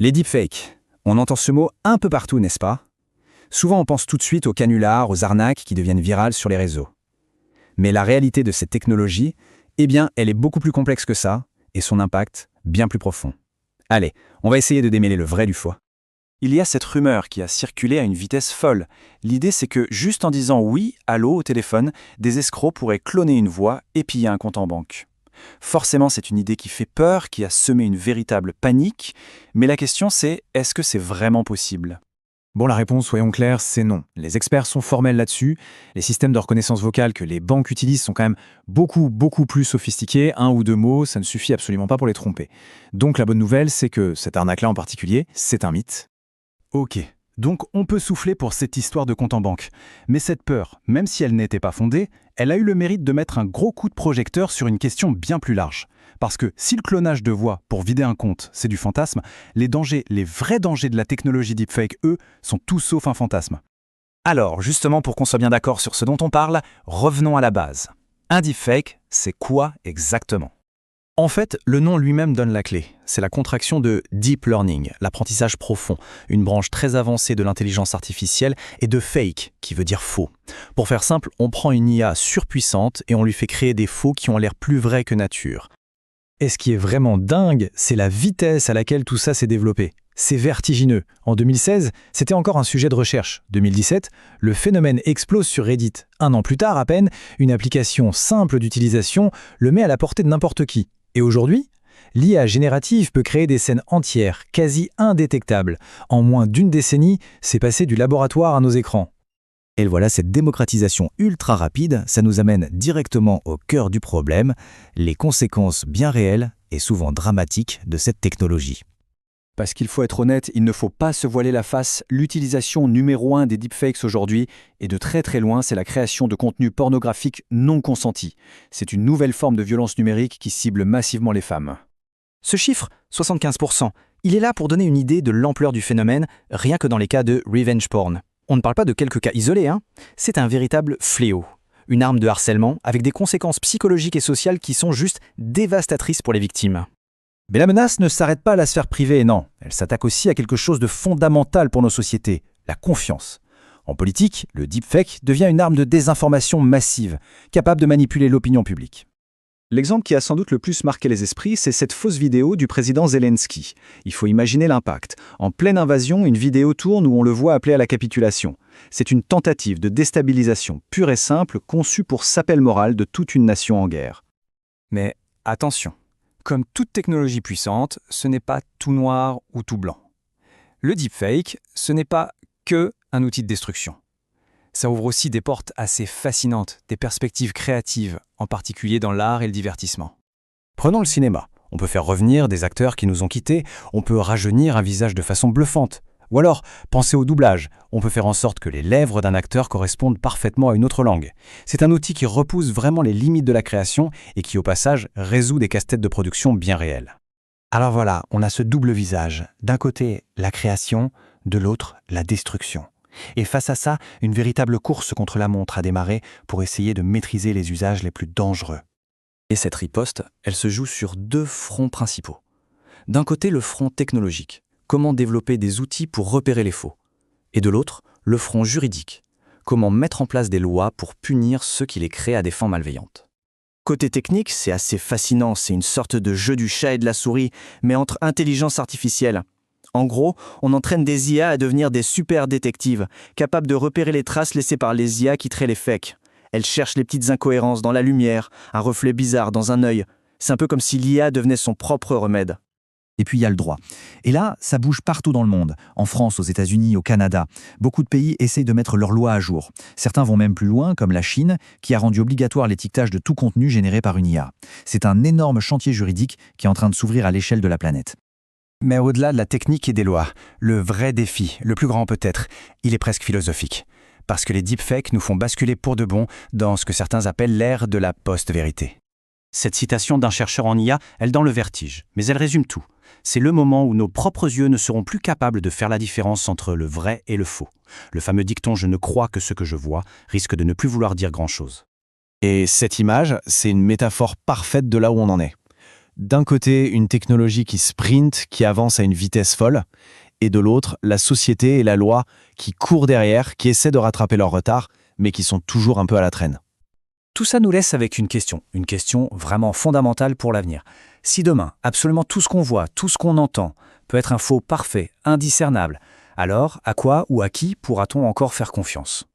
Les deepfakes. On entend ce mot un peu partout, n'est-ce pas? Souvent, on pense tout de suite aux canulars, aux arnaques qui deviennent virales sur les réseaux. Mais la réalité de cette technologie, eh bien, elle est beaucoup plus complexe que ça, et son impact bien plus profond. Allez, on va essayer de démêler le vrai du faux. Il y a cette rumeur qui a circulé à une vitesse folle. L'idée, c'est que juste en disant oui, allô au téléphone, des escrocs pourraient cloner une voix et piller un compte en banque. Forcément, c'est une idée qui fait peur, qui a semé une véritable panique, mais la question c'est, est-ce que c'est vraiment possible ? Bon, la réponse, soyons clairs, c'est non. Les experts sont formels là-dessus. Les systèmes de reconnaissance vocale que les banques utilisent sont quand même beaucoup plus sophistiqués. Un ou deux mots, ça ne suffit absolument pas pour les tromper. Donc la bonne nouvelle, c'est que cette arnaque-là en particulier, c'est un mythe. Ok, donc on peut souffler pour cette histoire de compte en banque. Mais cette peur, même si elle n'était pas fondée, elle a eu le mérite de mettre un gros coup de projecteur sur une question bien plus large. Parce que si le clonage de voix pour vider un compte, c'est du fantasme, les vrais dangers de la technologie deepfake, eux, sont tout sauf un fantasme. Alors, justement, pour qu'on soit bien d'accord sur ce dont on parle, revenons à la base. Un deepfake, c'est quoi exactement ? En fait, le nom lui-même donne la clé. C'est la contraction de Deep Learning, l'apprentissage profond, une branche très avancée de l'intelligence artificielle, et de fake, qui veut dire faux. Pour faire simple, on prend une IA surpuissante et on lui fait créer des faux qui ont l'air plus vrais que nature. Et ce qui est vraiment dingue, c'est la vitesse à laquelle tout ça s'est développé. C'est vertigineux. En 2016, c'était encore un sujet de recherche. 2017, le phénomène explose sur Reddit. Un an plus tard à peine, une application simple d'utilisation le met à la portée de n'importe qui. Et aujourd'hui, l'IA générative peut créer des scènes entières, quasi indétectables. En moins d'une décennie, c'est passé du laboratoire à nos écrans. Et voilà, cette démocratisation ultra rapide, ça nous amène directement au cœur du problème, les conséquences bien réelles et souvent dramatiques de cette technologie. Parce qu'il faut être honnête, il ne faut pas se voiler la face, l'utilisation numéro 1 des deepfakes aujourd'hui, et de très loin, c'est la création de contenus pornographiques non consentis. C'est une nouvelle forme de violence numérique qui cible massivement les femmes. Ce chiffre, 75%, il est là pour donner une idée de l'ampleur du phénomène, rien que dans les cas de revenge porn. On ne parle pas de quelques cas isolés, hein. C'est un véritable fléau. Une arme de harcèlement avec des conséquences psychologiques et sociales qui sont juste dévastatrices pour les victimes. Mais la menace ne s'arrête pas à la sphère privée, non. Elle s'attaque aussi à quelque chose de fondamental pour nos sociétés, la confiance. En politique, le deepfake devient une arme de désinformation massive, capable de manipuler l'opinion publique. L'exemple qui a sans doute le plus marqué les esprits, c'est cette fausse vidéo du président Zelensky. Il faut imaginer l'impact. En pleine invasion, une vidéo tourne où on le voit appeler à la capitulation. C'est une tentative de déstabilisation pure et simple conçue pour saper le moral de toute une nation en guerre. Mais attention, comme toute technologie puissante, ce n'est pas tout noir ou tout blanc. Le deepfake, ce n'est pas que un outil de destruction. Ça ouvre aussi des portes assez fascinantes, des perspectives créatives, en particulier dans l'art et le divertissement. Prenons le cinéma. On peut faire revenir des acteurs qui nous ont quittés, on peut rajeunir un visage de façon bluffante. Ou alors, pensez au doublage. On peut faire en sorte que les lèvres d'un acteur correspondent parfaitement à une autre langue. C'est un outil qui repousse vraiment les limites de la création et qui, au passage, résout des casse-têtes de production bien réels. Alors voilà, on a ce double visage. D'un côté, la création, de l'autre, la destruction. Et face à ça, une véritable course contre la montre a démarré pour essayer de maîtriser les usages les plus dangereux. Et cette riposte, elle se joue sur deux fronts principaux. D'un côté, le front technologique. Comment développer des outils pour repérer les faux. Et de l'autre, le front juridique. Comment mettre en place des lois pour punir ceux qui les créent à des fins malveillantes. Côté technique, c'est assez fascinant, c'est une sorte de jeu du chat et de la souris, mais entre intelligence artificielle. En gros, on entraîne des IA à devenir des super détectives, capables de repérer les traces laissées par les IA qui créent les fakes. Elles cherchent les petites incohérences dans la lumière, un reflet bizarre dans un œil. C'est un peu comme si l'IA devenait son propre remède. Et puis il y a le droit. Et là, ça bouge partout dans le monde. En France, aux États-Unis, au Canada. Beaucoup de pays essayent de mettre leurs lois à jour. Certains vont même plus loin, comme la Chine, qui a rendu obligatoire l'étiquetage de tout contenu généré par une IA. C'est un énorme chantier juridique qui est en train de s'ouvrir à l'échelle de la planète. Mais au-delà de la technique et des lois, le vrai défi, le plus grand peut-être, il est presque philosophique. Parce que les deepfakes nous font basculer pour de bon dans ce que certains appellent l'ère de la post-vérité. Cette citation d'un chercheur en IA, elle donne le vertige, mais elle résume tout. C'est le moment où nos propres yeux ne seront plus capables de faire la différence entre le vrai et le faux. Le fameux dicton « je ne crois que ce que je vois » risque de ne plus vouloir dire grand-chose. Et cette image, c'est une métaphore parfaite de là où on en est. D'un côté, une technologie qui sprint, qui avance à une vitesse folle, et de l'autre, la société et la loi qui courent derrière, qui essaient de rattraper leur retard, mais qui sont toujours un peu à la traîne. Tout ça nous laisse avec une question vraiment fondamentale pour l'avenir. Si demain, absolument tout ce qu'on voit, tout ce qu'on entend, peut être un faux parfait, indiscernable, alors à quoi ou à qui pourra-t-on encore faire confiance ?